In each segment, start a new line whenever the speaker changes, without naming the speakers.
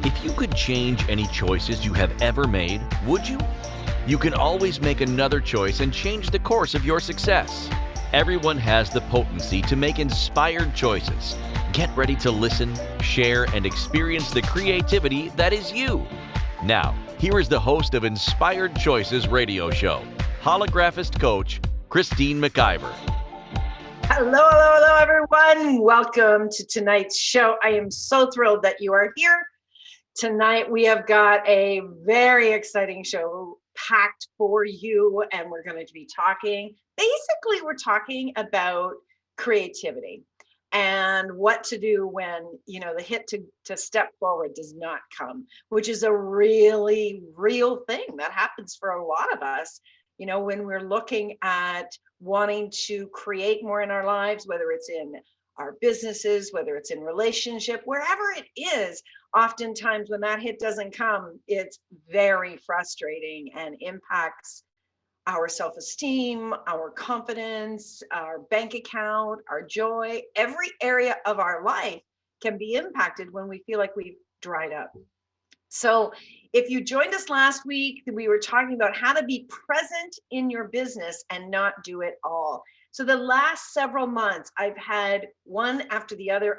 If you could change any choices you have ever made, would you? You can always make another choice and change the course of your success. Everyone has the potency to make inspired choices. Get ready to listen, share, and experience the creativity that is you. Now, here is the host of Inspired Choices radio show, holographist coach, Christine McIver.
Hello, everyone. Welcome to tonight's show. I am so thrilled that you are here. Tonight, we have got a very exciting show packed for you, and we're going to be basically, we're talking about creativity and what to do when, the hit to step forward does not come, which is a really real thing that happens for a lot of us. When we're looking at wanting to create more in our lives, whether it's in our businesses, whether it's in relationship, wherever it is, oftentimes when that hit doesn't come, it's very frustrating and impacts our self-esteem, our confidence, our bank account, our joy. Every area of our life can be impacted when we feel like we've dried up. So if you joined us last week, we were talking about how to be present in your business and not do it all. So the last several months, I've had one after the other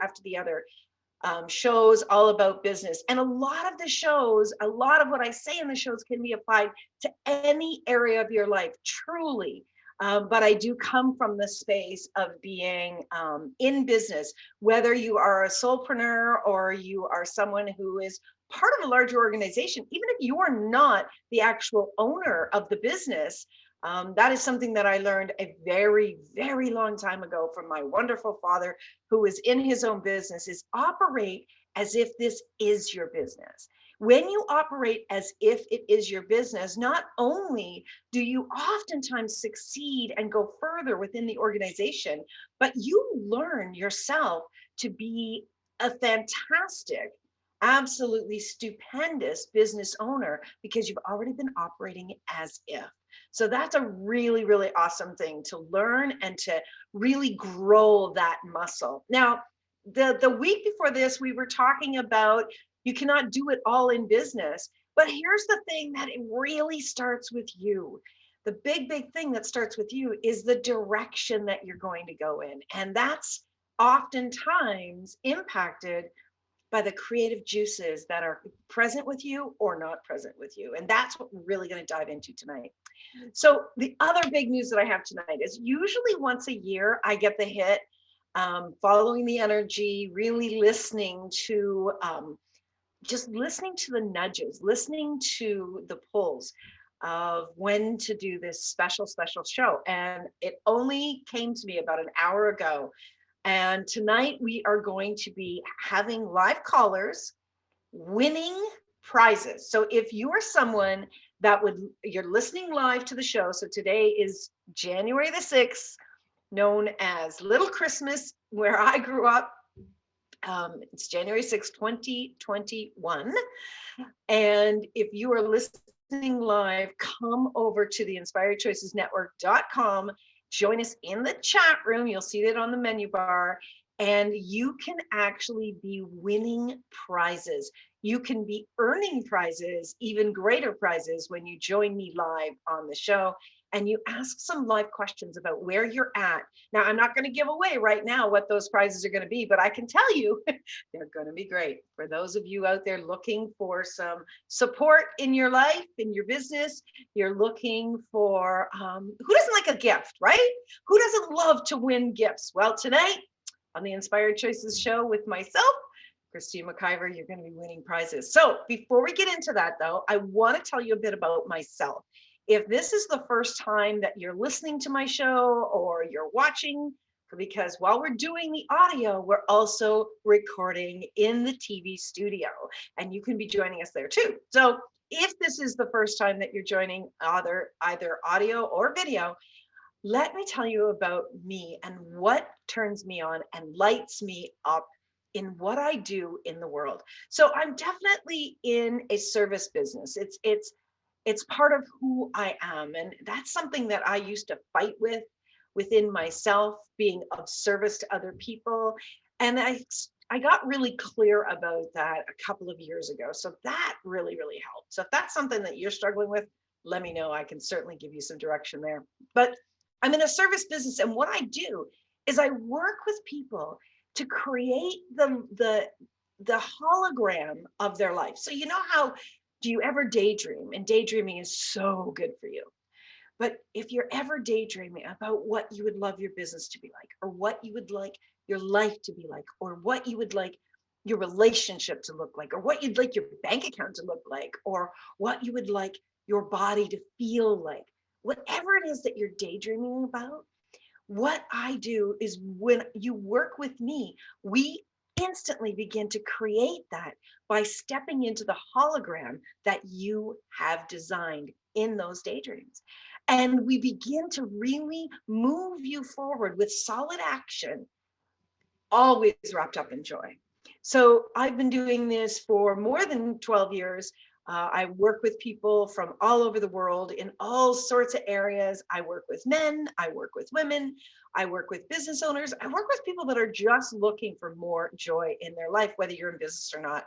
shows all about business. And a lot of the shows, a lot of what I say in the shows can be applied to any area of your life, truly. But I do come from the space of being in business, whether you are a solopreneur or you are someone who is part of a larger organization, even if you are not the actual owner of the business. That is something that I learned a very, very long time ago from my wonderful father, who is in his own business, is operate as if this is your business. When you operate as if it is your business, not only do you oftentimes succeed and go further within the organization, but you learn yourself to be a fantastic, absolutely stupendous business owner because you've already been operating as if. So that's a really, really awesome thing to learn and to really grow that muscle. Now, the week before this, we were talking about you cannot do it all in business. But here's the thing, that it really starts with you. The big thing that starts with you is the direction that you're going to go in. And that's oftentimes impacted by the creative juices that are present with you or not present with you. And that's what we're really going to dive into tonight. So the other big news that I have tonight is usually once a year, I get the hit, following the energy, really listening to, just listening to the nudges, listening to the pulls of when to do this special show. And it only came to me about an hour ago. And tonight we are going to be having live callers winning prizes. So if you are someone you're listening live to the show. So today is January the 6th, known as Little Christmas, where I grew up. It's January 6th, 2021. And if you are listening live, come over to the inspiredchoicesnetwork.com. Join us in the chat room. You'll see it on the menu bar. And you can actually be winning prizes. You can be earning prizes, even greater prizes, when you join me live on the show and you ask some live questions about where you're at. Now, I'm not going to give away right now what those prizes are going to be, but I can tell you they're going to be great for those of you out there looking for some support in your life, in your business. You're looking for, who doesn't like a gift, right? Who doesn't love to win gifts? Well, tonight on the Inspired Choices show with myself, Christine McIver, you're going to be winning prizes. So before we get into that, though, I want to tell you a bit about myself. If this is the first time that you're listening to my show or you're watching, because while we're doing the audio, we're also recording in the TV studio, and you can be joining us there too. So if this is the first time that you're joining either audio or video, let me tell you about me and what turns me on and lights me up in what I do in the world. So I'm definitely in a service business. It's part of who I am. And that's something that I used to fight within myself, being of service to other people. And I got really clear about that a couple of years ago. So that really, really helped. So if that's something that you're struggling with, let me know. I can certainly give you some direction there. But I'm in a service business, and what I do is I work with people to create the hologram of their life. So you know how do you ever daydream? And daydreaming is so good for you. But if you're ever daydreaming about what you would love your business to be like, or what you would like your life to be like, or what you would like your relationship to look like, or what you'd like your bank account to look like, or what you would like your body to feel like, whatever it is that you're daydreaming about, what I do is when you work with me, we instantly begin to create that by stepping into the hologram that you have designed in those daydreams. And we begin to really move you forward with solid action, always wrapped up in joy. So I've been doing this for more than 12 years. I work with people from all over the world in all sorts of areas. I work with men, I work with women, I work with business owners, I work with people that are just looking for more joy in their life, whether you're in business or not.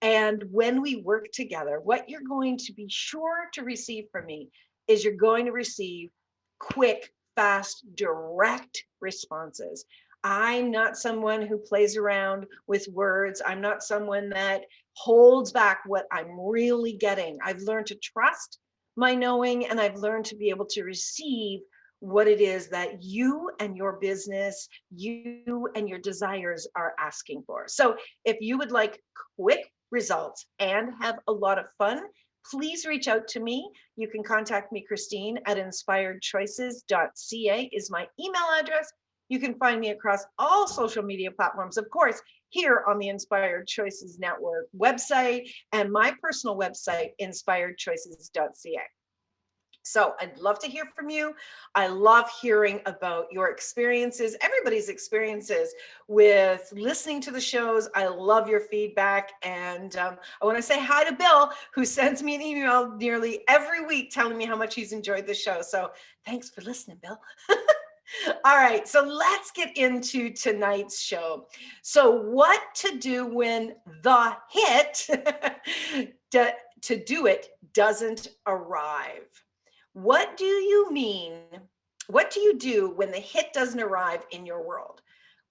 And when we work together, what you're going to be sure to receive from me is you're going to receive quick, fast, direct responses. I'm not someone who plays around with words. I'm not someone that holds back what I'm really getting. I've learned to trust my knowing, and I've learned to be able to receive what it is that you and your business, you and your desires are asking for. So if you would like quick results and have a lot of fun, please reach out to me. You can contact me, Christine, at inspiredchoices.ca is my email address. You can find me across all social media platforms, of course, here on the Inspired Choices Network website and my personal website, inspiredchoices.ca. So I'd love to hear from you. I love hearing about your experiences, everybody's experiences with listening to the shows. I love your feedback. And I want to say hi to Bill, who sends me an email nearly every week telling me how much he's enjoyed the show. So thanks for listening, Bill. All right, so let's get into tonight's show. So, what to do when the hit to do it doesn't arrive? What do you mean? What do you do when the hit doesn't arrive in your world?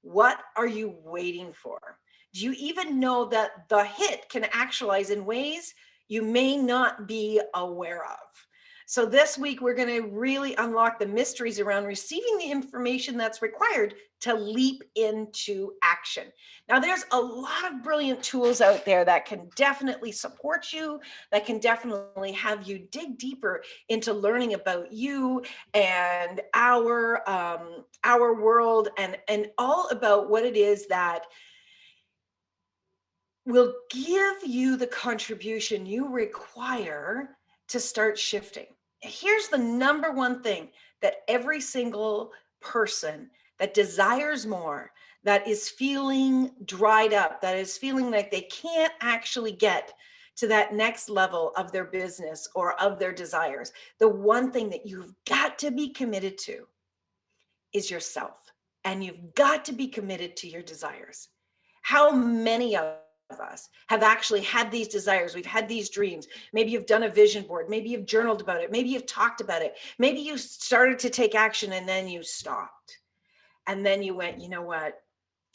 What are you waiting for? Do you even know that the hit can actualize in ways you may not be aware of? So this week, we're going to really unlock the mysteries around receiving the information that's required to leap into action. Now, there's a lot of brilliant tools out there that can definitely support you, that can definitely have you dig deeper into learning about you and our world, and all about what it is that will give you the contribution you require to start shifting. Here's the number one thing that every single person that desires more, that is feeling dried up, that is feeling like they can't actually get to that next level of their business or of their desires, the one thing that you've got to be committed to is yourself. And you've got to be committed to your desires. How many of us have actually had these desires? We've had these dreams. Maybe you've done a vision board. Maybe you've journaled about it. Maybe you've talked about it. Maybe you started to take action and then you stopped. And then you went, you know what?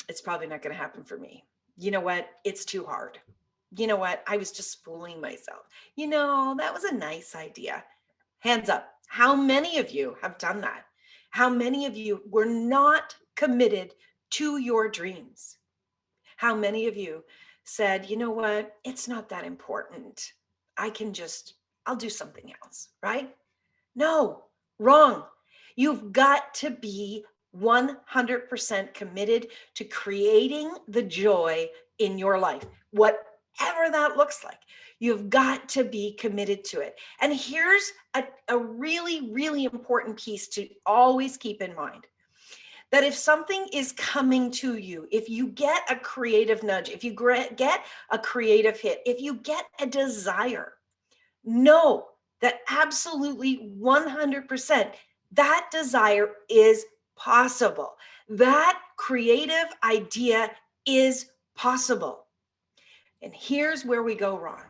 It's probably not going to happen for me. You know what? It's too hard. You know what? I was just fooling myself. You know, that was a nice idea. Hands up. How many of you have done that? How many of you were not committed to your dreams? How many of you said, you know what? It's not that important. I'll do something else, right? No, wrong. You've got to be 100% committed to creating the joy in your life, whatever that looks like. You've got to be committed to it. And here's a really, really important piece to always keep in mind, that if something is coming to you, if you get a creative nudge, if you get a creative hit, if you get a desire, know that absolutely 100% that desire is possible. That creative idea is possible. And here's where we go wrong.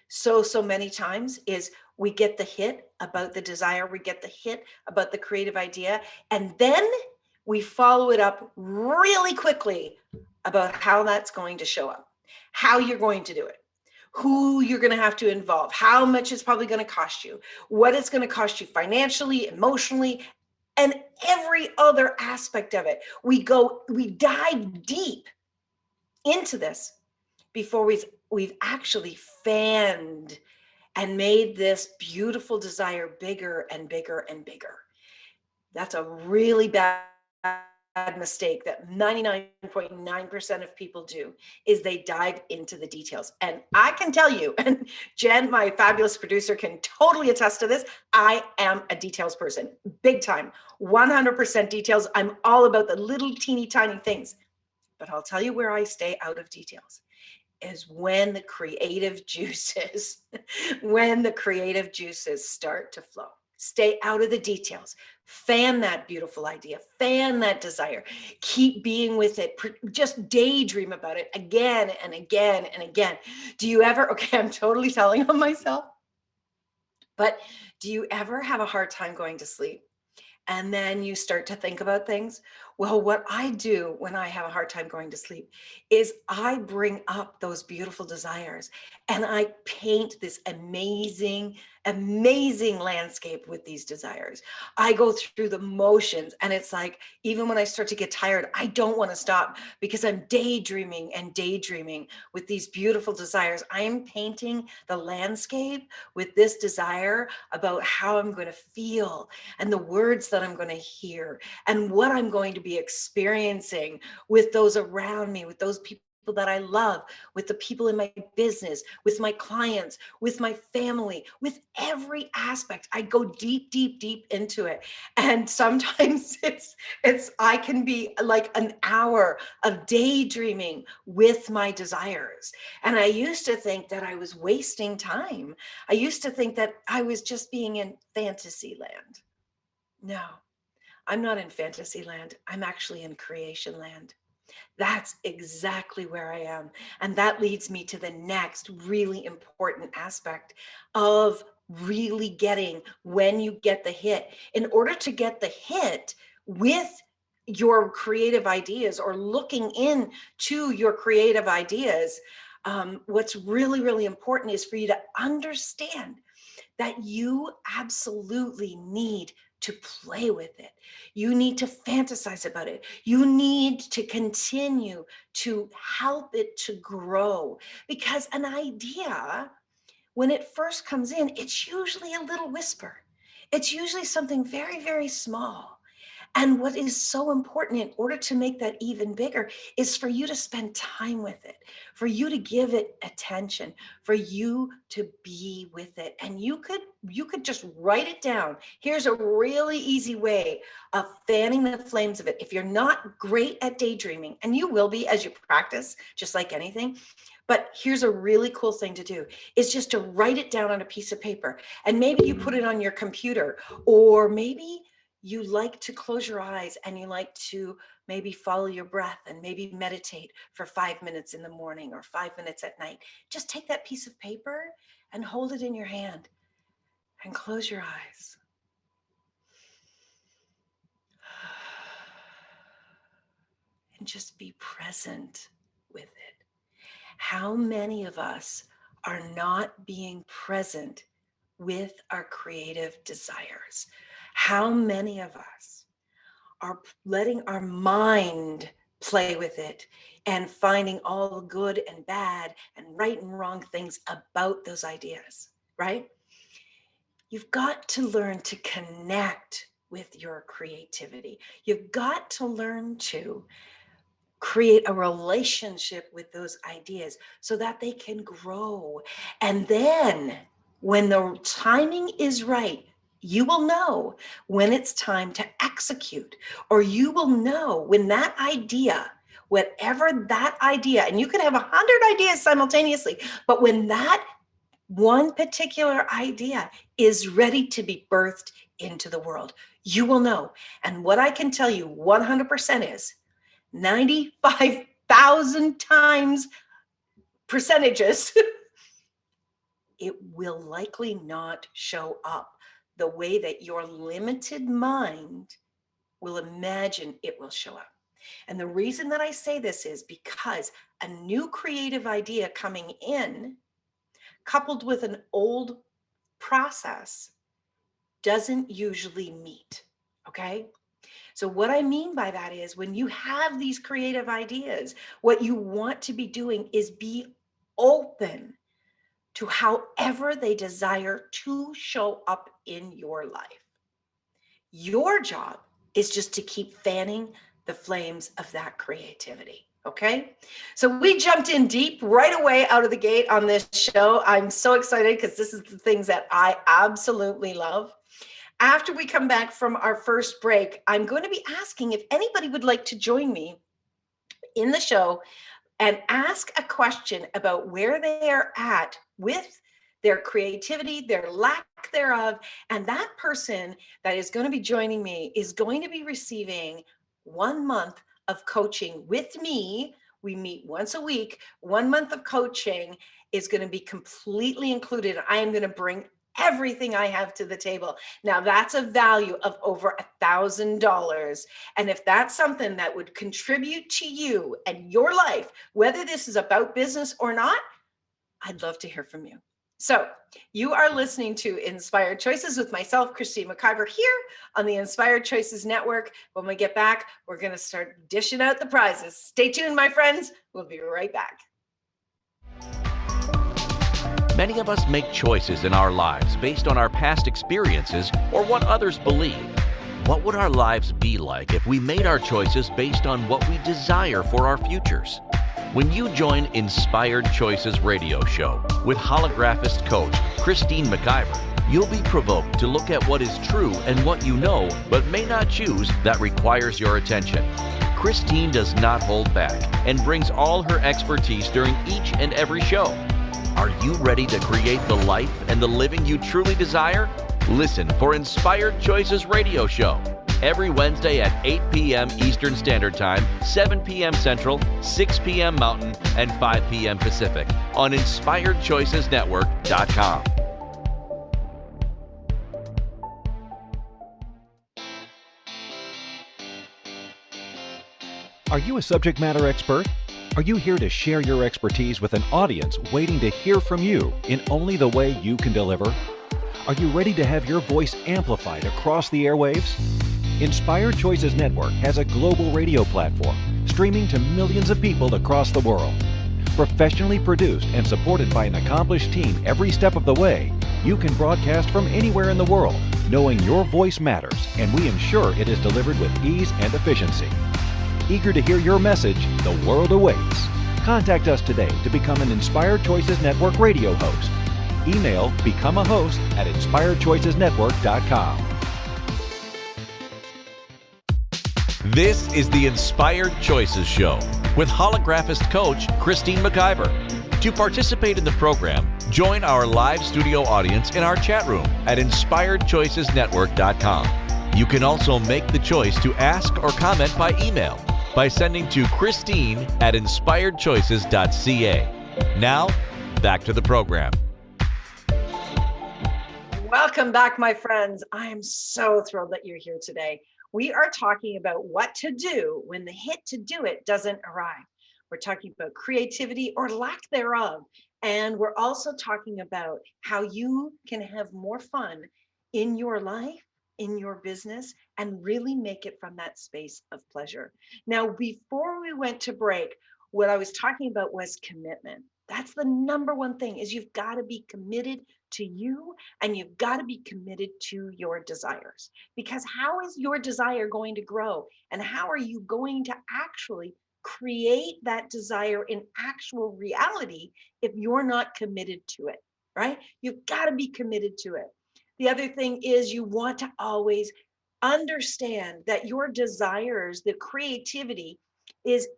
So many times is we get the hit about the desire, we get the hit about the creative idea, and then we follow it up really quickly about how that's going to show up, how you're going to do it, who you're going to have to involve, how much it's probably going to cost you, what it's going to cost you financially, emotionally, and every other aspect of it. We dive deep into this before we've actually fanned and made this beautiful desire bigger and bigger and bigger. That's a really bad mistake that 99.9% of people do, is they dive into the details. And I can tell you, and Jen, my fabulous producer, can totally attest to this, I am a details person, big time, 100% details. I'm all about the little teeny tiny things. But I'll tell you where I stay out of details is when the creative juices, when the creative juices start to flow. Stay out of the details. Fan that beautiful idea. Fan that desire. Keep being with it. Just daydream about it again and again and again. Do you ever, okay, I'm totally telling on myself, but do you ever have a hard time going to sleep? And then you start to think about things. Well, what I do when I have a hard time going to sleep is I bring up those beautiful desires and I paint this amazing, amazing landscape with these desires. I go through the motions, and it's like, even when I start to get tired, I don't want to stop because I'm daydreaming and daydreaming with these beautiful desires. I am painting the landscape with this desire about how I'm going to feel and the words that I'm going to hear and what I'm going to be experiencing with those around me, with those people that I love, with the people in my business, with my clients, with my family, with every aspect. I go deep, deep, deep into it. And sometimes I can be like an hour of daydreaming with my desires. And I used to think that I was wasting time. I used to think that I was just being in fantasy land. No, I'm not in fantasy land. I'm actually in creation land. That's exactly where I am. And that leads me to the next really important aspect of really getting when you get the hit. In order to get the hit with your creative ideas or looking into your creative ideas, what's really, really important is for you to understand that you absolutely need to play with it. You need to fantasize about it. You need to continue to help it to grow, because an idea, when it first comes in, it's usually a little whisper. It's usually something very, very small. And what is so important in order to make that even bigger is for you to spend time with it, for you to give it attention, for you to be with it. And you could just write it down. Here's a really easy way of fanning the flames of it. If you're not great at daydreaming, and you will be as you practice, just like anything, but here's a really cool thing to do is just to write it down on a piece of paper. And maybe you put it on your computer, or maybe you like to close your eyes and you like to maybe follow your breath and maybe meditate for 5 minutes in the morning or 5 minutes at night. Just take that piece of paper and hold it in your hand and close your eyes. And just be present with it. How many of us are not being present with our creative desires? How many of us are letting our mind play with it and finding all the good and bad and right and wrong things about those ideas, right? You've got to learn to connect with your creativity. You've got to learn to create a relationship with those ideas so that they can grow. And then when the timing is right, you will know when it's time to execute, or you will know when that idea, whatever that idea, and you can have 100 ideas simultaneously, but when that one particular idea is ready to be birthed into the world, you will know. And what I can tell you 100% is 95 1,000 times percentages, it will likely not show up the way that your limited mind will imagine it will show up. And the reason that I say this is because a new creative idea coming in, coupled with an old process, doesn't usually meet. Okay. So, what I mean by that is when you have these creative ideas, what you want to be doing is be open to however they desire to show up in your life. Your job is just to keep fanning the flames of that creativity. Okay. So we jumped in deep right away out of the gate on this show. I'm so excited because this is the things that I absolutely love. After we come back from our first break, I'm going to be asking if anybody would like to join me in the show and ask a question about where they are at with their creativity, their lack thereof. And that person that is going to be joining me is going to be receiving 1 month of coaching with me. We meet once a week. 1 month of coaching is going to be completely included. I am going to bring everything I have to the table. Now that's a value of over $1,000. And if that's something that would contribute to you and your life, whether this is about business or not, I'd love to hear from you. So you are listening to Inspired Choices with myself, Christine McIver, here on the Inspired Choices Network. When we get back, we're going to start dishing out the prizes. Stay tuned, my friends. We'll be right back.
Many of us make choices in our lives based on our past experiences or what others believe. What would our lives be like if we made our choices based on what we desire for our futures? When you join Inspired Choices radio show with holographist coach Christine McIver, you'll be provoked to look at what is true and what you know but may not choose that requires your attention. Christine does not hold back and brings all her expertise during each and every show. Are you ready to create the life and the living you truly desire? Listen for Inspired Choices radio show every Wednesday at 8 p.m. Eastern Standard Time, 7 p.m. Central, 6 p.m. Mountain, and 5 p.m. Pacific on InspiredChoicesNetwork.com.
Are you a subject matter expert? Are you here to share your expertise with an audience waiting to hear from you in only the way you can deliver? Are you ready to have your voice amplified across the airwaves? Inspired Choices Network has a global radio platform streaming to millions of people across the world. Professionally produced and supported by an accomplished team every step of the way, you can broadcast from anywhere in the world, knowing your voice matters, and we ensure it is delivered with ease and efficiency. Eager to hear your message, the world awaits. Contact us today to become an Inspired Choices Network radio host. Email becomeahost@inspiredchoicesnetwork.com.
This is the Inspired Choices Show with holographist coach Christine McIver. To participate in the program, join our live studio audience in our chat room at InspiredChoicesNetwork.com. You can also make the choice to ask or comment by email by sending to Christine@InspiredChoices.ca. Now, back to the program.
Welcome back, my friends. I am so thrilled that you're here today. We are talking about what to do when the hit to do it doesn't arrive. We're talking about creativity or lack thereof. And we're also talking about how you can have more fun in your life, in your business, and really make it from that space of pleasure. Now, before we went to break, what I was talking about was commitment. That's the number one thing is you've got to be committed to you and you've got to be committed to your desires. Because how is your desire going to grow? And how are you going to actually create that desire in actual reality if you're not committed to it, right? You've got to be committed to it. The other thing is you want to always understand that your desires, the creativity is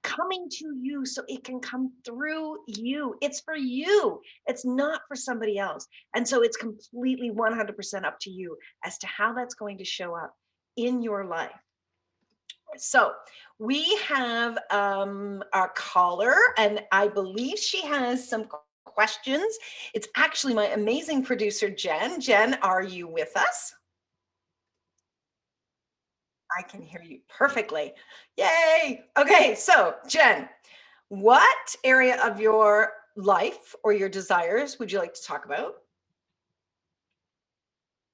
coming to you so it can come through you. It's for you. It's not for somebody else. And so it's completely 100% up to you as to how that's going to show up in your life. So we have our caller, and I believe she has some questions. It's actually my amazing producer, Jen. Jen, are you with us? I can hear you perfectly. Yay. Okay, so Jen, what area of your life or your desires would you like to talk about?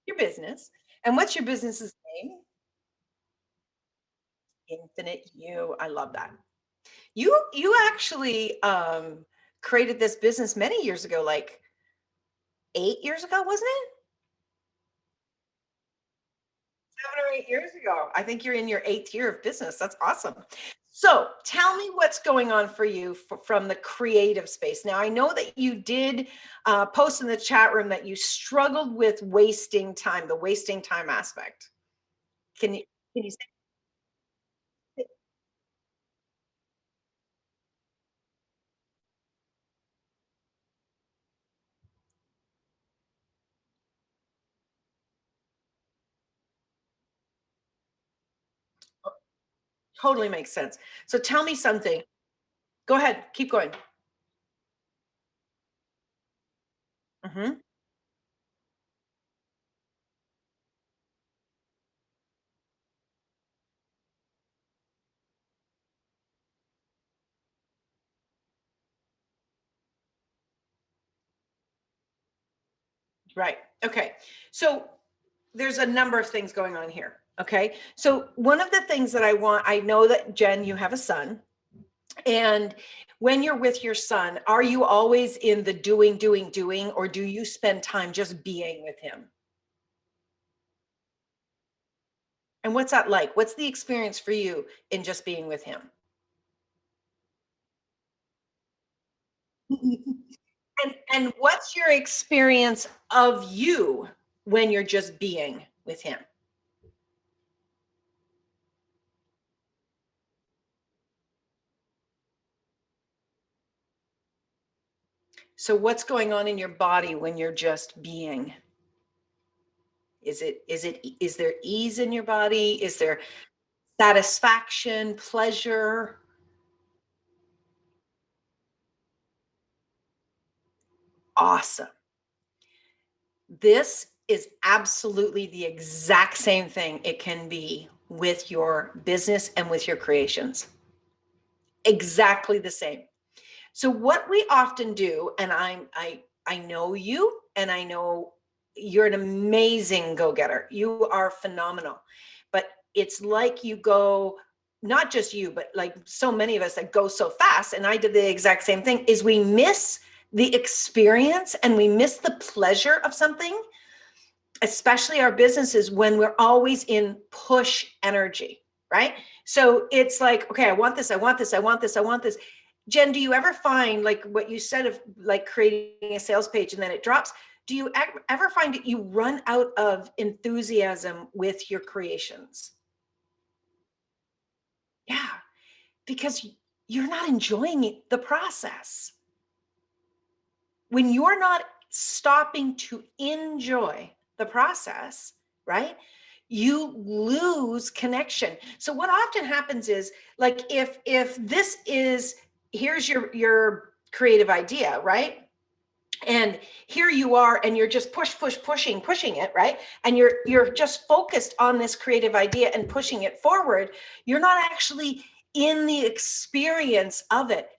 Your business. And what's your business's name? Infinite You. I love that. You actually created this business many years ago, like 8 years ago, wasn't it? 7 or 8 years ago. I think you're in your 8th year of business. That's awesome. So tell me what's going on for you from the creative space. Now, I know that you did post in the chat room that you struggled with wasting time, the wasting time aspect. Can you can you say it? Totally makes sense. So tell me something. Go ahead, keep going. Hmm. Right. Okay. So there's a number of things going on here. Okay. So one of the things that I know that Jen, you have a son, and when you're with your son, are you always in the doing, doing, doing, or do you spend time just being with him? And what's that like? What's the experience for you in just being with him? And what's your experience of you when you're just being with him? So what's going on in your body when you're just being? Is there ease in your body? Is there satisfaction, pleasure? Awesome. This is absolutely the exact same thing it can be with your business and with your creations. Exactly the same. So what we often do, and I know you, and I know you're an amazing go-getter. You are phenomenal. But it's like you go, not just you, but like so many of us that go so fast, and I did the exact same thing, is we miss the experience and we miss the pleasure of something, especially our businesses, when we're always in push energy, right? So it's like, okay, I want this, I want this, I want this, I want this. Jen, do you ever find, like what you said of like creating a sales page and then it drops? Do you ever find that you run out of enthusiasm with your creations? Yeah, because you're not enjoying the process. When you're not stopping to enjoy the process, right? You lose connection. So what often happens is, like, if this is, here's your creative idea, right? And here you are, and you're just pushing it, right? And you're just focused on this creative idea and pushing it forward. You're not actually in the experience of it.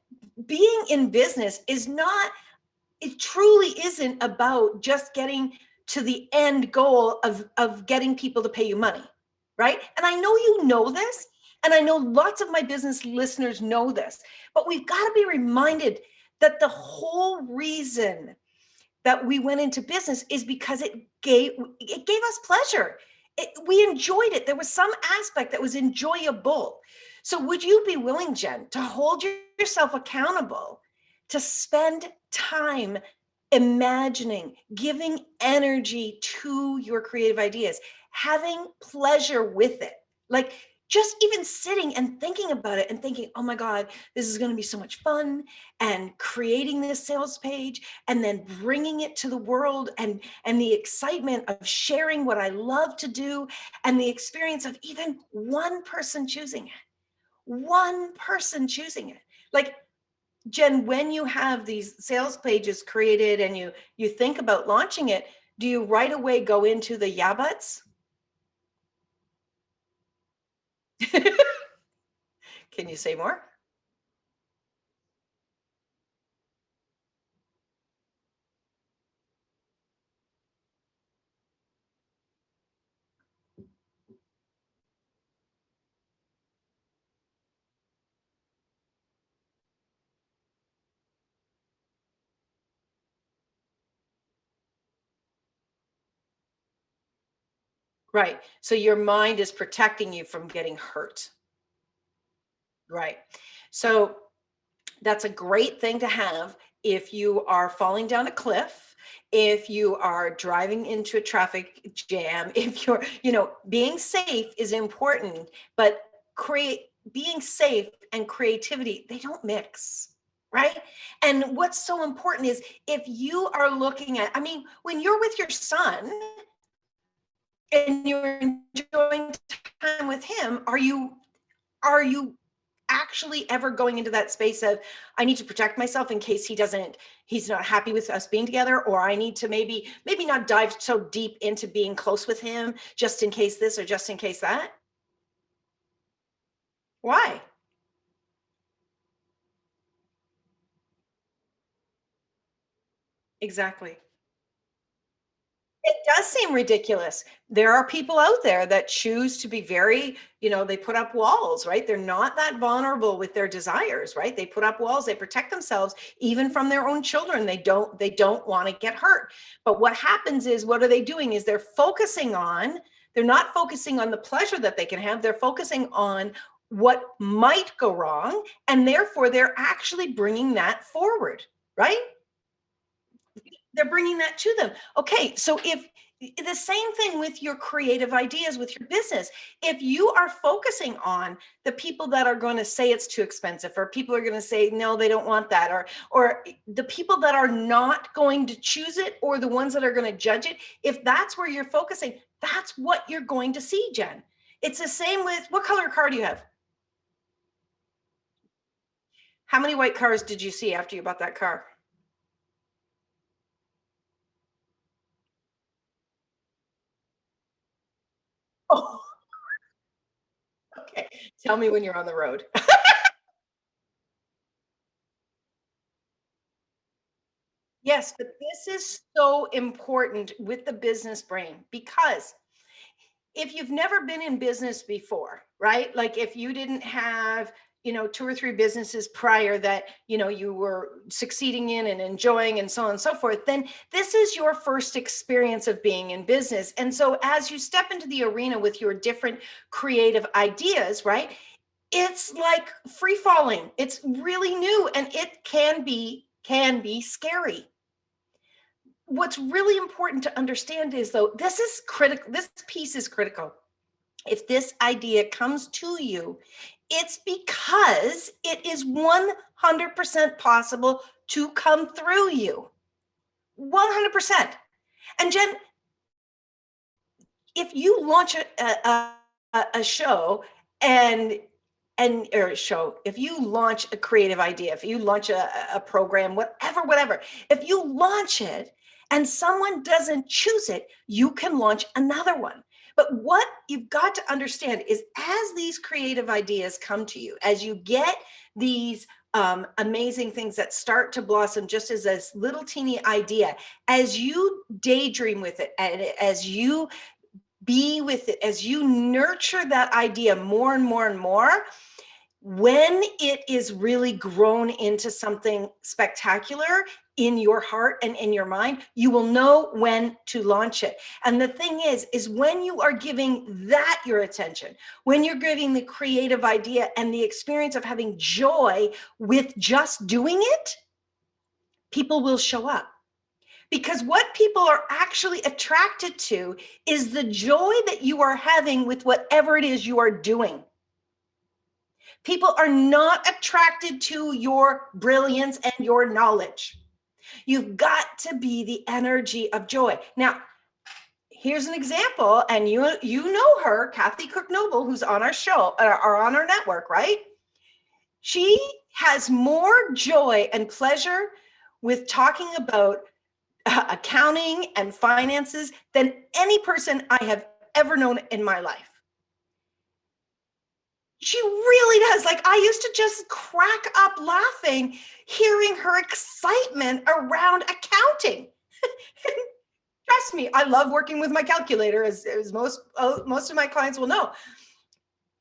Being in business is not, it truly isn't about just getting to the end goal of getting people to pay you money, right? And I know you know this, and I know lots of my business listeners know this, but we've got to be reminded that the whole reason that we went into business is because it gave us pleasure. We enjoyed it. There was some aspect that was enjoyable. So would you be willing, Jen, to hold yourself accountable to spend time imagining, giving energy to your creative ideas, having pleasure with it? Like, just even sitting and thinking about it and thinking, oh my God, this is going to be so much fun, and creating this sales page and then bringing it to the world, and the excitement of sharing what I love to do, and the experience of even one person choosing it, one person choosing it. Like, Jen, when you have these sales pages created and you think about launching it, do you right away go into the yeah buts? Can you say more? Right. So your mind is protecting you from getting hurt. Right. So that's a great thing to have if you are falling down a cliff, if you are driving into a traffic jam, if you're, being safe is important, but being safe and creativity, they don't mix. Right. And what's so important is if you are looking at, I mean, when you're with your son and you're enjoying time with him, are you actually ever going into that space of, I need to protect myself in case he's not happy with us being together, or I need to maybe not dive so deep into being close with him just in case this or just in case that? Why? Exactly. It does seem ridiculous. There are people out there that choose to be very, they put up walls, right? They're not that vulnerable with their desires, right? They put up walls, they protect themselves even from their own children. They don't want to get hurt. But what happens is, what are they doing is they're not focusing on the pleasure that they can have. They're focusing on what might go wrong, and therefore they're actually bringing that forward, right? They're bringing that to them. Okay, so if the same thing with your creative ideas with your business, if you are focusing on the people that are going to say it's too expensive, or people are going to say no, they don't want that, or the people that are not going to choose it, or the ones that are going to judge it, if that's where you're focusing, that's what you're going to see, Jen. It's the same with, what color car do you have? How many white cars did you see after you bought that car? Oh, okay. Tell me when you're on the road. Yes, but this is so important with the business brain, because if you've never been in business before, right? Like if you didn't have, two or three businesses prior that, you were succeeding in and enjoying and so on and so forth, then this is your first experience of being in business. And so as you step into the arena with your different creative ideas, right? It's like free falling. It's really new, and it can be scary. What's really important to understand is, though, this is critical, this piece is critical. If this idea comes to you, it's because it is 100% possible to come through you. 100%. And Jen, if you launch a show, and or a show, if you launch a creative idea, if you launch a program, whatever, if you launch it and someone doesn't choose it, you can launch another one. But what you've got to understand is, as these creative ideas come to you, as you get these amazing things that start to blossom just as this little teeny idea, as you daydream with it, and as you be with it, as you nurture that idea more and more and more, when it is really grown into something spectacular in your heart and in your mind, you will know when to launch it. And the thing is when you are giving that your attention, when you're giving the creative idea and the experience of having joy with just doing it, people will show up. Because what people are actually attracted to is the joy that you are having with whatever it is you are doing. People are not attracted to your brilliance and your knowledge. You've got to be the energy of joy. Now, here's an example, and you know her, Kathy Cook Noble, who's on our show or on our network, right? She has more joy and pleasure with talking about accounting and finances than any person I have ever known in my life. She really does. Like, I used to just crack up laughing hearing her excitement around accounting. Trust me, I love working with my calculator, as most of my clients will know.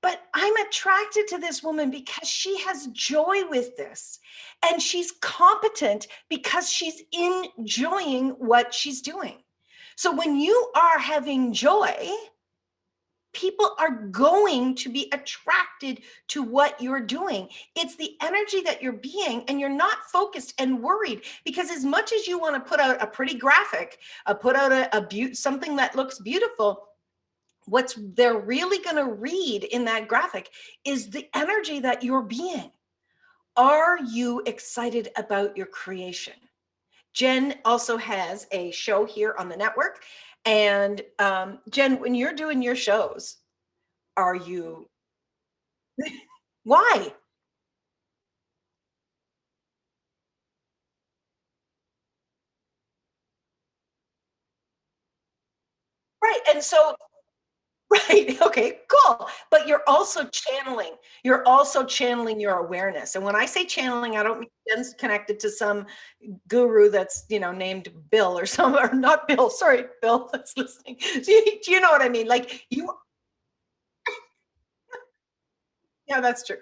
But I'm attracted to this woman because she has joy with this. And she's competent because she's enjoying what she's doing. So when you are having joy, people are going to be attracted to what you're doing. It's the energy that you're being, and you're not focused and worried, because as much as you want to put out a pretty graphic, put out something that looks beautiful, what's they're really going to read in that graphic is the energy that you're being. Are you excited about your creation? Jen also has a show here on the network. And Jen, when you're doing your shows, are you, why? Right. And so, right. Okay, cool. But you're also channeling your awareness. And when I say channeling, I don't mean Jen's connected to some guru that's, named Bill or or not Bill, sorry, Bill that's listening. Do you know what I mean? Like, yeah, that's true.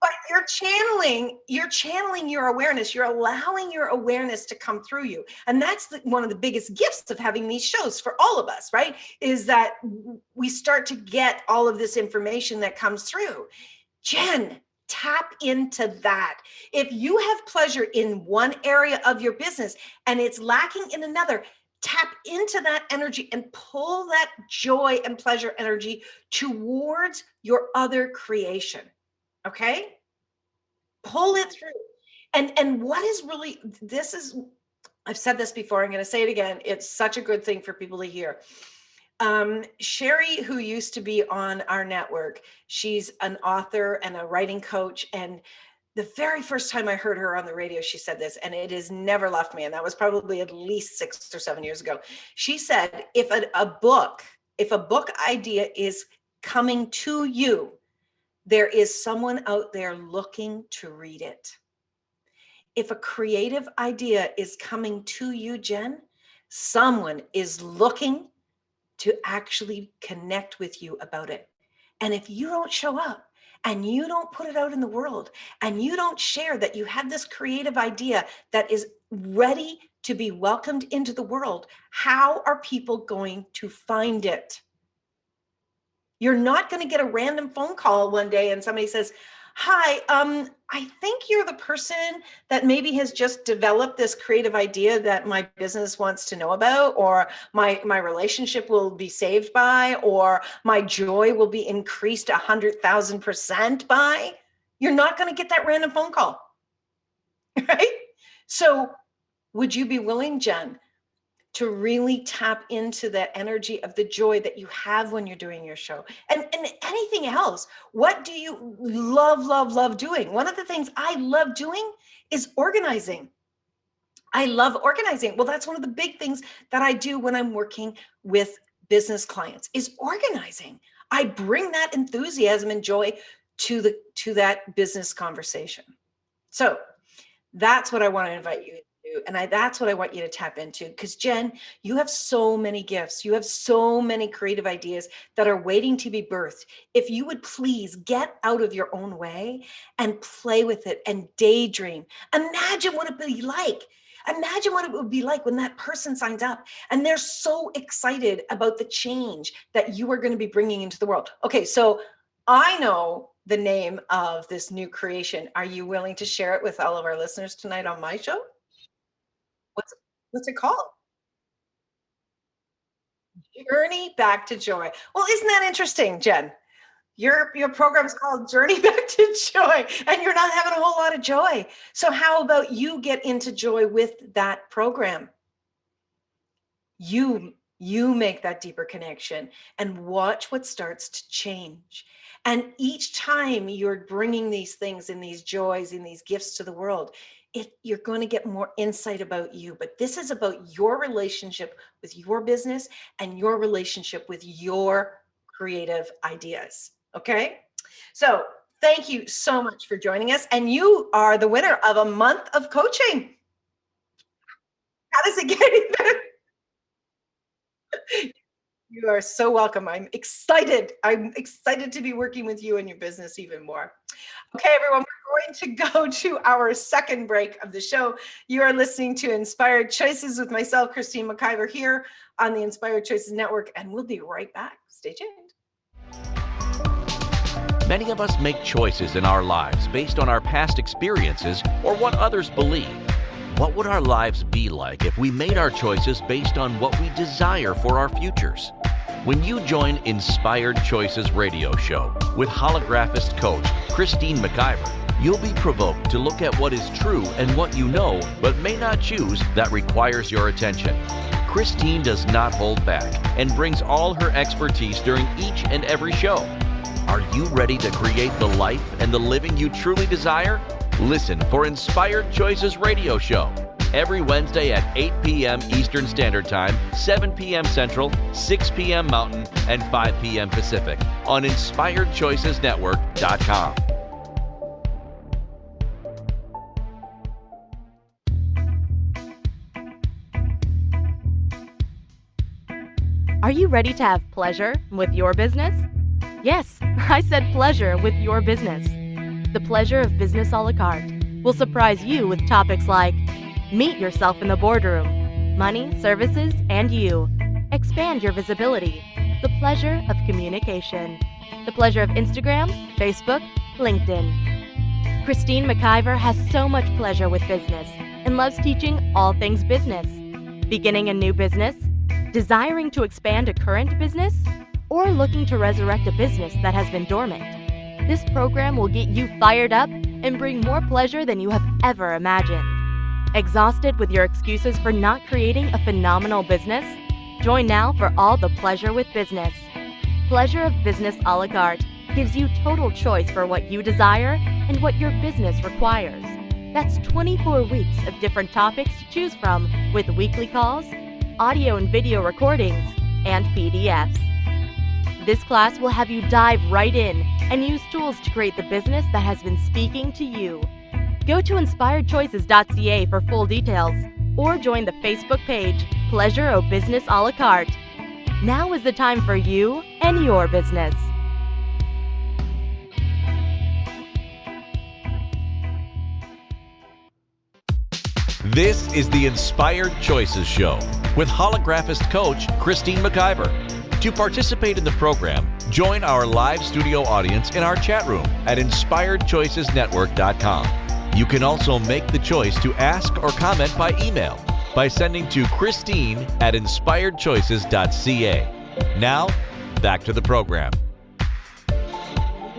But you're channeling your awareness. You're allowing your awareness to come through you. And that's one of the biggest gifts of having these shows for all of us, right? Is that we start to get all of this information that comes through. Jen, tap into that. If you have pleasure in one area of your business and it's lacking in another, tap into that energy and pull that joy and pleasure energy towards your other creation. Okay? Pull it through. And what is really, this is, I've said this before, I'm going to say it again. It's such a good thing for people to hear. Sherry, who used to be on our network, she's an author and a writing coach. And the very first time I heard her on the radio, she said this, and it has never left me. And that was probably at least 6 or 7 years ago. She said, if a book idea is coming to you, there is someone out there looking to read it. If a creative idea is coming to you, Jen, someone is looking to actually connect with you about it. And if you don't show up and you don't put it out in the world and you don't share that you have this creative idea that is ready to be welcomed into the world, how are people going to find it? You're not going to get a random phone call one day and somebody says, hi, I think you're the person that maybe has just developed this creative idea that my business wants to know about, or my relationship will be saved by, or my joy will be increased 100,000% by. You're not going to get that random phone call, right? So would you be willing, Jen, to really tap into that energy of the joy that you have when you're doing your show? And anything else, what do you love doing? One of the things I love doing is organizing. I love organizing. Well, that's one of the big things that I do when I'm working with business clients is organizing. I bring that enthusiasm and joy to that business conversation. So that's what I want to invite you to do. And that's what I want you to tap into. Because Jen, you have so many gifts. You have so many creative ideas that are waiting to be birthed. If you would please get out of your own way and play with it and daydream. Imagine what it would be like. Imagine what it would be like when that person signs up and they're so excited about the change that you are going to be bringing into the world. Okay, so I know the name of this new creation. Are you willing to share it with all of our listeners tonight on my show? What's what's it called? Journey Back to Joy. Well, isn't that interesting, Jen? Your program's called Journey Back to Joy, and you're not having a whole lot of joy. So how about you get into joy with that program? You make that deeper connection and watch what starts to change. And each time you're bringing these things and these joys and these gifts to the world, you're going to get more insight about you. But this is about your relationship with your business and your relationship with your creative ideas. Okay? So thank you so much for joining us. And you are the winner of a month of coaching. How does it get any better? You are so welcome. I'm excited. I'm excited to be working with you and your business even more. Okay, everyone, we're going to go to our second break of the show. You are listening to Inspired Choices with myself, Christine McIver, here on the Inspired Choices Network, and we'll be right back. Stay tuned.
Many of us make choices in our lives based on our past experiences or what others believe. What would our lives be like if we made our choices based on what we desire for our futures? When you join Inspired Choices radio show with holographist coach Christine McIver, you'll be provoked to look at what is true and what you know but may not choose that requires your attention. Christine does not hold back and brings all her expertise during each and every show. Are you ready to create the life and the living you truly desire? Listen for Inspired Choices radio show every Wednesday at 8 p.m. Eastern Standard Time, 7 p.m. Central, 6 p.m. Mountain, and 5 p.m. Pacific on InspiredChoicesNetwork.com.
Are you ready to have pleasure with your business? Yes, I said pleasure with your business. The Pleasure of Business a la carte will surprise you with topics like meet yourself in the boardroom, money, services, and you. Expand your visibility. The pleasure of communication. The pleasure of Instagram, Facebook, LinkedIn. Christine McIver has so much pleasure with business and loves teaching all things business. Beginning a new business? Desiring to expand a current business? Or looking to resurrect a business that has been dormant? This program will get you fired up and bring more pleasure than you have ever imagined. Exhausted with your excuses for not creating a phenomenal business? Join now for all the pleasure with business. Pleasure of Business a la carte gives you total choice for what you desire and what your business requires. That's 24 weeks of different topics to choose from with weekly calls, audio and video recordings, and PDFs. This class will have you dive right in and use tools to create the business that has been speaking to you. Go to inspiredchoices.ca for full details or join the Facebook page Pleasure o' Business a la carte. Now is the time for you and your business.
This is the Inspired Choices Show with holographist coach Christine McIver. To participate in the program, join our live studio audience in our chat room at InspiredChoicesNetwork.com. You can also make the choice to ask or comment by email by sending to Christine@InspiredChoices.ca. Now, back to the program.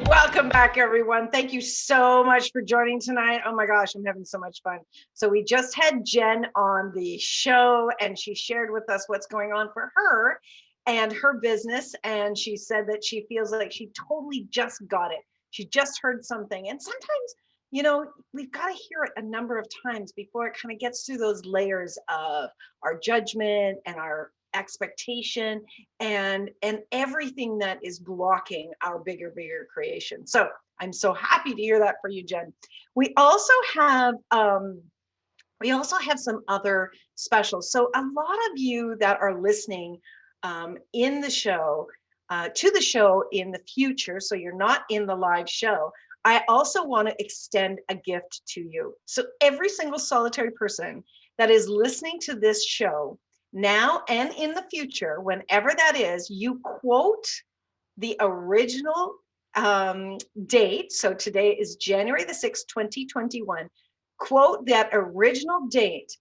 Welcome back, everyone. Thank you so much for joining tonight. Oh my gosh, I'm having so much fun. So we just had Jen on the show, and she shared with us what's going on for her and her business. And she said that she feels like she totally just got it. She just heard something. And sometimes, we've got to hear it a number of times before it kind of gets through those layers of our judgment and our expectation and everything that is blocking our bigger creation. So I'm so happy to hear that for you, Jen. We also have some other specials. So a lot of you that are listening in the show, to the show in the future, so you're not in the live show, I also want to extend a gift to you. So every single solitary person that is listening to this show now and in the future, whenever that is, you quote the original date. So today is January the 6th, 2021. Quote that original date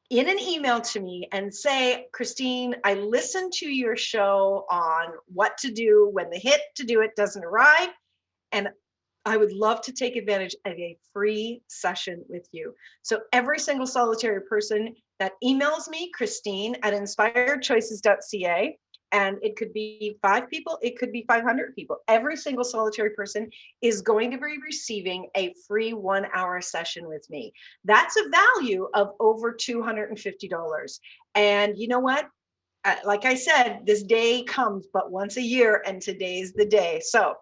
in an email to me and say, Christine, I listened to your show on what to do when the hit to do it doesn't arrive. And I would love to take advantage of a free session with you. So every single solitary person that emails me, Christine at inspiredchoices.ca, and it could be 5 people, it could be 500 people. Every single solitary person is going to be receiving a free 1-hour session with me. That's a value of over $250. And you know what? Like I said, this day comes but once a year, and today's the day. So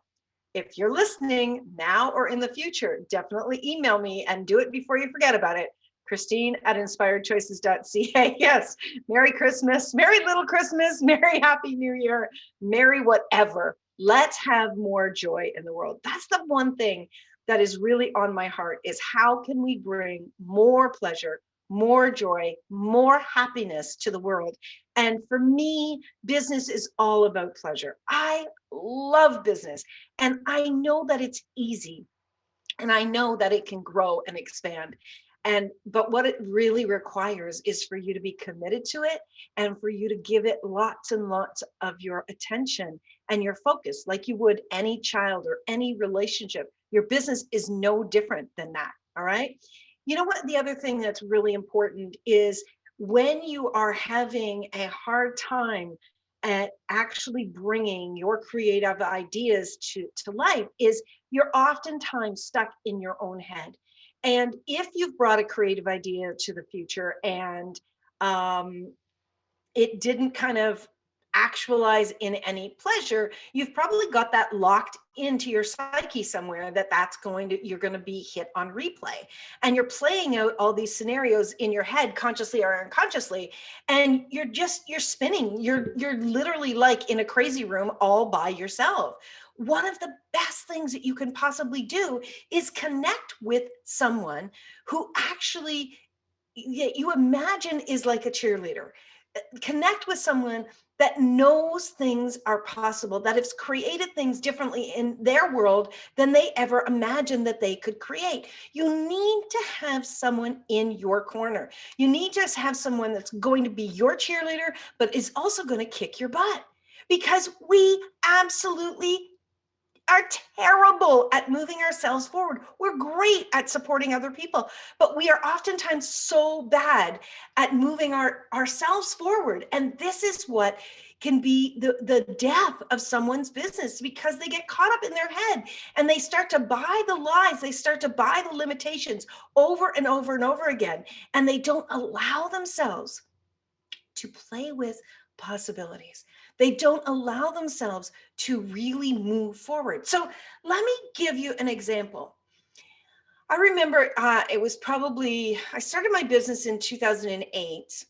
if you're listening now or in the future, definitely email me and do it before you forget about it. Christine at inspiredchoices.ca. Yes, Merry Christmas, Merry Little Christmas, Merry Happy New Year, Merry whatever. Let's have more joy in the world. That's the one thing that is really on my heart, is how can we bring more pleasure, more joy, more happiness to the world? And for me, business is all about pleasure. I love business. And I know that it's easy, and I know that it can grow and expand. But what it really requires is for you to be committed to it, and for you to give it lots and lots of your attention and your focus, like you would any child or any relationship. Your business is no different than that. All right. You know what? The other thing that's really important is, when you are having a hard time at actually bringing your creative ideas to life, is you're oftentimes stuck in your own head. And if you've brought a creative idea to the future, and um, it didn't kind of actualize in any pleasure, you've probably got that locked into your psyche somewhere, you're going to be hit on replay, and you're playing out all these scenarios in your head, consciously or unconsciously, and you're spinning. You're literally like in a crazy room all by yourself. One of the best things that you can possibly do is connect with someone who actually, you imagine, is like a cheerleader. Connect with someone that knows things are possible, that has created things differently in their world than they ever imagined that they could create. You need to have someone in your corner. You need to have someone that's going to be your cheerleader, but is also going to kick your butt, because we absolutely are terrible at moving ourselves forward. We're great at supporting other people, but we are oftentimes so bad at moving ourselves forward. And this is what can be the death of someone's business, because they get caught up in their head and they start to buy the lies, they start to buy the limitations over and over and over again, and they don't allow themselves to play with possibilities. They don't allow themselves to really move forward. So let me give you an example. I remember I started my business in 2008,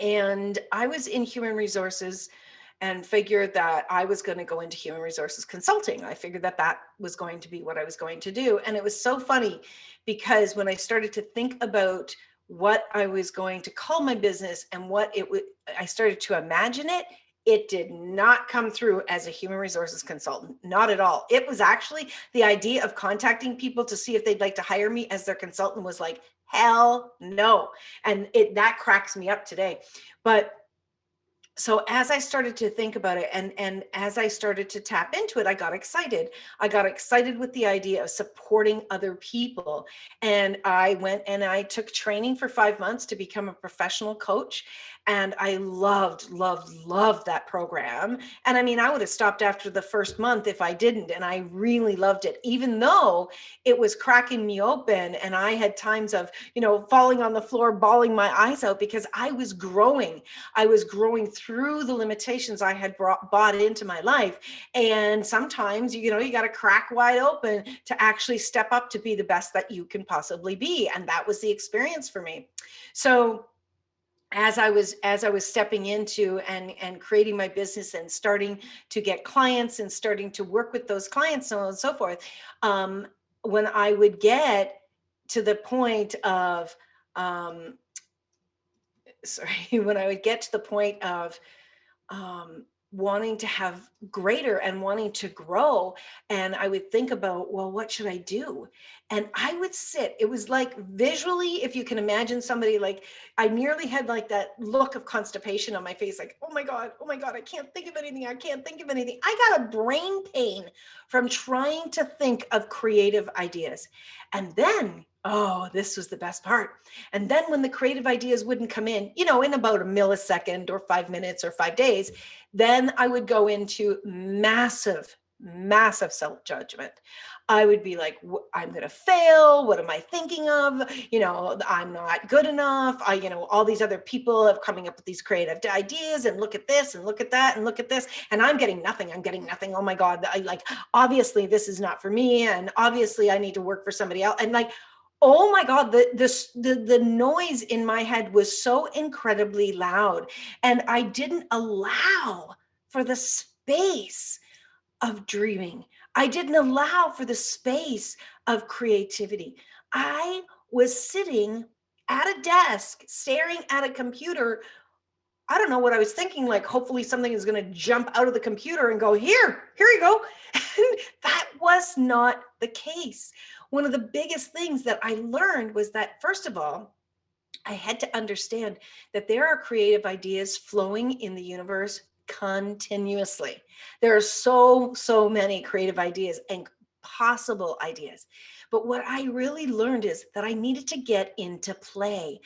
and I was in human resources and figured that I was going to go into human resources consulting. I figured that that was going to be what I was going to do. And it was so funny, because when I started to think about what I was going to call my business and what it would, I started to imagine it. It did not come through as a human resources consultant, not at all. It was actually the idea of contacting people to see if they'd like to hire me as their consultant was like, hell no. And that cracks me up today. But so as I started to think about it, and as I started to tap into it, I got excited. I got excited with the idea of supporting other people. And I went and I took training for 5 months to become a professional coach. And I loved that program. And I mean, I would have stopped after the first month if I didn't. And I really loved it, even though it was cracking me open. And I had times of, falling on the floor, bawling my eyes out, because I was growing. I was growing through the limitations I had bought into my life. And sometimes, you got to crack wide open to actually step up to be the best that you can possibly be. And that was the experience for me. So as I was stepping into and creating my business and starting to get clients and starting to work with those clients, so on and so forth, when I would get to the point of when I would get to the point of wanting to have greater and wanting to grow. And I would think about, well, what should I do? And I would sit, it was like visually, if you can imagine somebody, like I nearly had like that look of constipation on my face, like, oh my God, I can't think of anything. I can't think of anything. I got a brain pain from trying to think of creative ideas. And then, oh, this was the best part. And then when the creative ideas wouldn't come in, in about a millisecond or 5 minutes or 5 days, then I would go into massive self-judgment. I would be like, I'm going to fail. What am I thinking of? I'm not good enough. All these other people have coming up with these creative ideas, and look at this and look at that and look at this. And I'm getting nothing. Oh my God. Obviously this is not for me. And obviously I need to work for somebody else. And like, oh my God, the noise in my head was so incredibly loud, and I didn't allow for the space of dreaming. I didn't allow for the space of creativity. I was sitting at a desk, staring at a computer. I don't know what I was thinking, like, hopefully something is going to jump out of the computer and go, here you go. And that was not the case. One of the biggest things that I learned was that, first of all, I had to understand that there are creative ideas flowing in the universe continuously. There are so many creative ideas and possible ideas. But what I really learned is that I needed to get into play.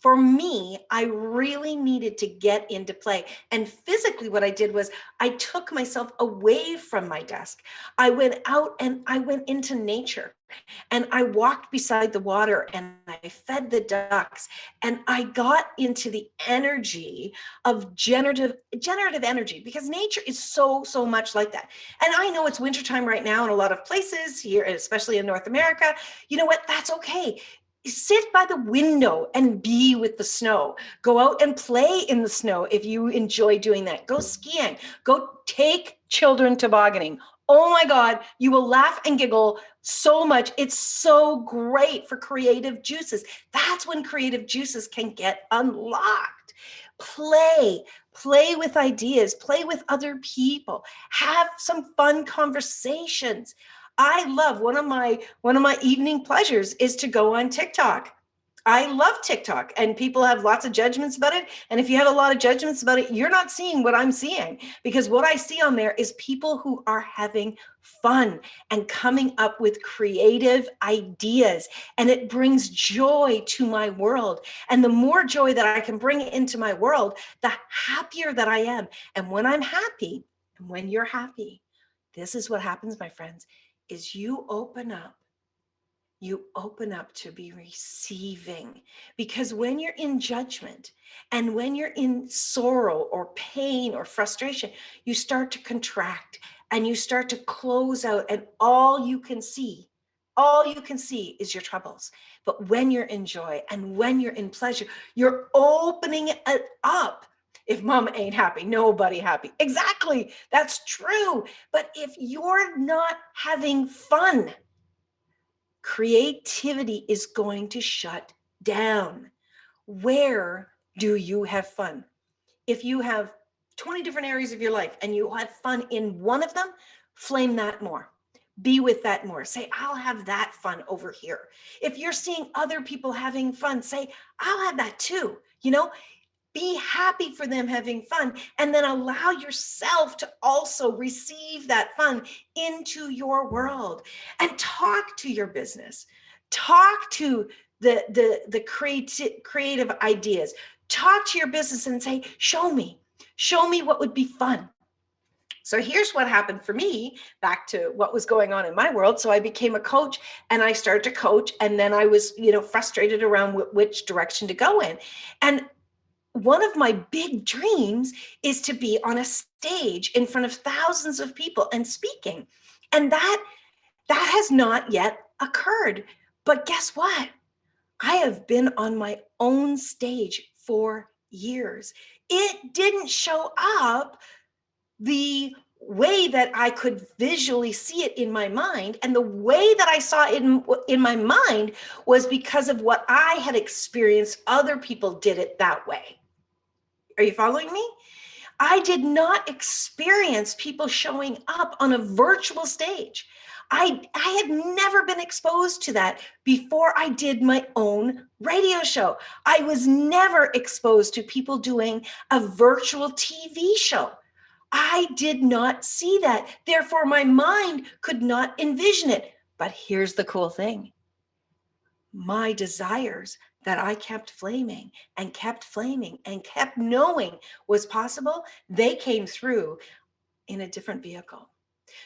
For me, I really needed to get into play. And physically, what I did was I took myself away from my desk. I went out and I went into nature, and I walked beside the water, and I fed the ducks, and I got into the energy of generative energy, because nature is so much like that. And I know it's wintertime right now in a lot of places here, especially in North America. You know what? That's okay. Sit by the window and be with the snow. Go out and play in the snow if you enjoy doing that. Go skiing. Go take children tobogganing. Oh my God, you will laugh and giggle so much. It's so great for creative juices. That's when creative juices can get unlocked. Play with ideas, play with other people, have some fun conversations. I love, one of my evening pleasures is to go on TikTok. I love TikTok, and people have lots of judgments about it. And if you have a lot of judgments about it, you're not seeing what I'm seeing, because what I see on there is people who are having fun and coming up with creative ideas, and it brings joy to my world. And the more joy that I can bring into my world, the happier that I am. And when I'm happy, and when you're happy, this is what happens, my friends, is you open up to be receiving. Because when you're in judgment and when you're in sorrow or pain or frustration, you start to contract and you start to close out, and all you can see is your troubles. But when you're in joy and when you're in pleasure, you're opening it up. If mom ain't happy, nobody happy. Exactly. That's true. But if you're not having fun, creativity is going to shut down. Where do you have fun? If you have 20 different areas of your life and you have fun in one of them, flame that more. Be with that more. Say, I'll have that fun over here. If you're seeing other people having fun, say, I'll have that too. Be happy for them having fun, and then allow yourself to also receive that fun into your world. And talk to your business. Talk to the creative ideas. Talk to your business and say, show me what would be fun. So here's what happened for me, back to what was going on in my world. So I became a coach, and I started to coach, and then I was, frustrated around which direction to go in. And one of my big dreams is to be on a stage in front of thousands of people and speaking. And that has not yet occurred. But guess what? I have been on my own stage for years. It didn't show up the way that I could visually see it in my mind. And the way that I saw it in my mind was because of what I had experienced. Other people did it that way. Are you following me? I did not experience people showing up on a virtual stage. I had never been exposed to that before I did my own radio show. I was never exposed to people doing a virtual TV show. I did not see that. Therefore, my mind could not envision it. But here's the cool thing. My desires that I kept flaming and kept flaming and kept knowing was possible, they came through in a different vehicle.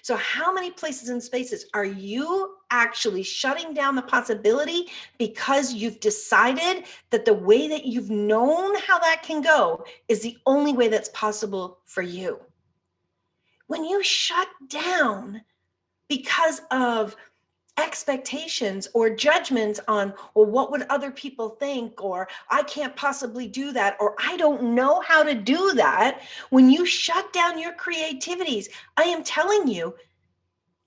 So how many places and spaces are you actually shutting down the possibility because you've decided that the way that you've known how that can go is the only way that's possible for you? When you shut down because of expectations or judgments on, well, what would other people think, or I can't possibly do that, or I don't know how to do that, when you shut down your creativities, I am telling you,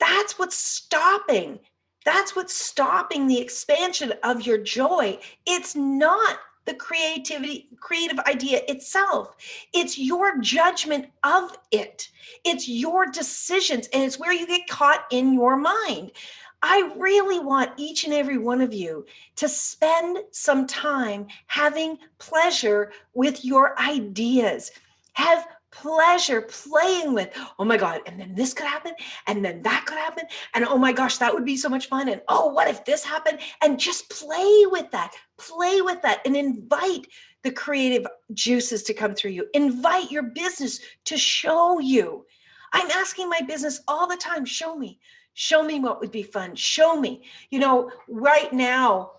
that's what's stopping. That's what's stopping the expansion of your joy. It's not the creative idea itself. It's your judgment of it. It's your decisions, and it's where you get caught in your mind. I really want each and every one of you to spend some time having pleasure with your ideas. Have pleasure playing with, oh my God, and then this could happen, and then that could happen, and oh my gosh, that would be so much fun, and oh, what if this happened? And just play with that, and invite the creative juices to come through you. Invite your business to show you. I'm asking my business all the time, show me what would be fun, show me. Right now,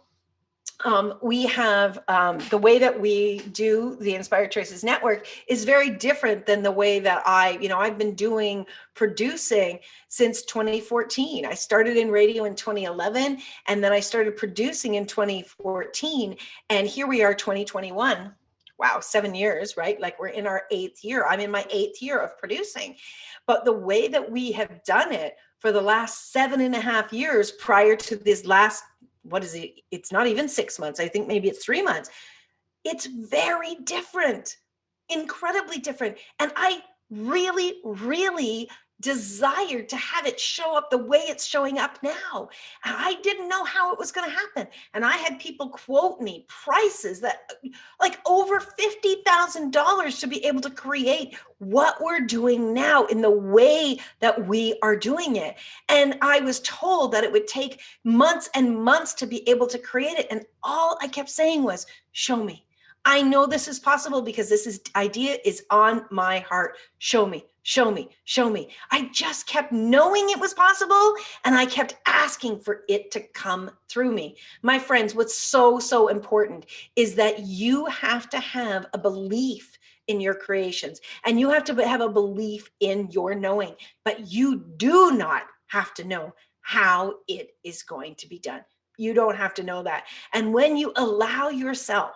we have the way that we do the Inspired Choices Network is very different than the way that I've been doing producing since 2014. I started in radio in 2011, and then I started producing in 2014. And here we are, 2021. Wow, 7 years, right? Like we're in our 8th year. I'm in my 8th year of producing. But the way that we have done it for the last 7.5 years prior to this last, what is it? It's not even 6 months. I think maybe it's 3 months. It's very different, incredibly different. And I really, really desired to have it show up the way it's showing up now. And I didn't know how it was going to happen. And I had people quote me prices that like over $50,000 to be able to create what we're doing now in the way that we are doing it. And I was told that it would take months and months to be able to create it. And all I kept saying was, show me. I know this is possible because idea is on my heart. Show me, show me, show me. I just kept knowing it was possible, and I kept asking for it to come through me. My friends, what's so, so important is that you have to have a belief in your creations, and you have to have a belief in your knowing, but you do not have to know how it is going to be done. You don't have to know that. And when you allow yourself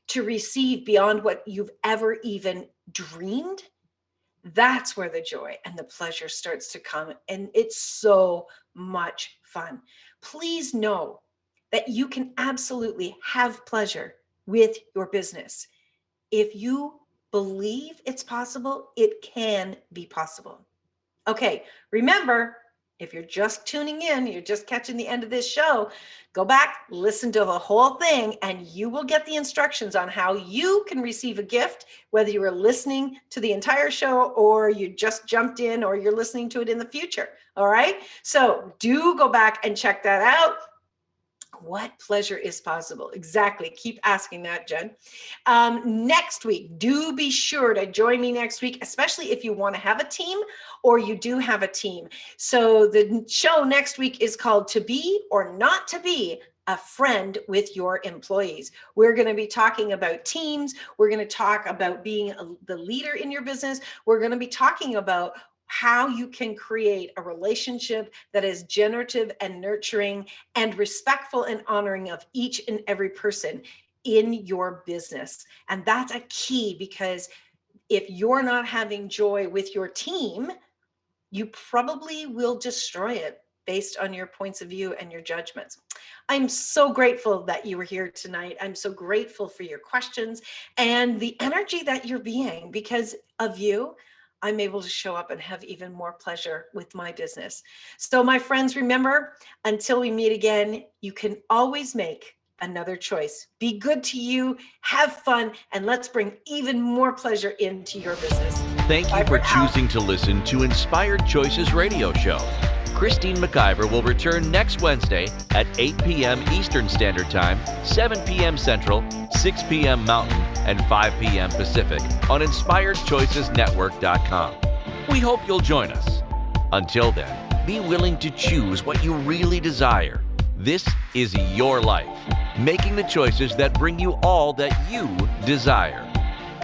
to receive beyond what you've ever even dreamed, that's where the joy and the pleasure starts to come. And it's so much fun. Please know that you can absolutely have pleasure with your business. If you believe it's possible, it can be possible. Okay, remember, if you're just tuning in, you're just catching the end of this show, go back, listen to the whole thing, and you will get the instructions on how you can receive a gift, whether you were listening to the entire show or you just jumped in or you're listening to it in the future. All right, so do go back and check that out. What pleasure is possible? Exactly. Keep asking that, Jen. Next week, do be sure to join me next week, especially if you want to have a team or you do have a team. So the show next week is called To Be or Not to Be a Friend with Your Employees. We're going to be talking about teams. We're going to talk about being the leader in your business. We're going to be talking about how you can create a relationship that is generative and nurturing and respectful and honoring of each and every person in your business. And that's a key, because if you're not having joy with your team, you probably will destroy it. based on your points of view and your judgments. I'm so grateful that you were here tonight. I'm so grateful for your questions and the energy that you're being. Because of you, I'm able to show up and have even more pleasure with my business. So my friends, remember, until we meet again, you can always make another choice. Be good to you, have fun, and let's bring even more pleasure into your business.
Thank you for choosing to listen to Inspired Choices Radio Show. Christine McIver will return next Wednesday at 8 p.m. Eastern Standard Time, 7 p.m. Central, 6 p.m. Mountain, and 5 p.m. Pacific on InspiredChoicesNetwork.com. We hope you'll join us. Until then, be willing to choose what you really desire. This is your life, making the choices that bring you all that you desire.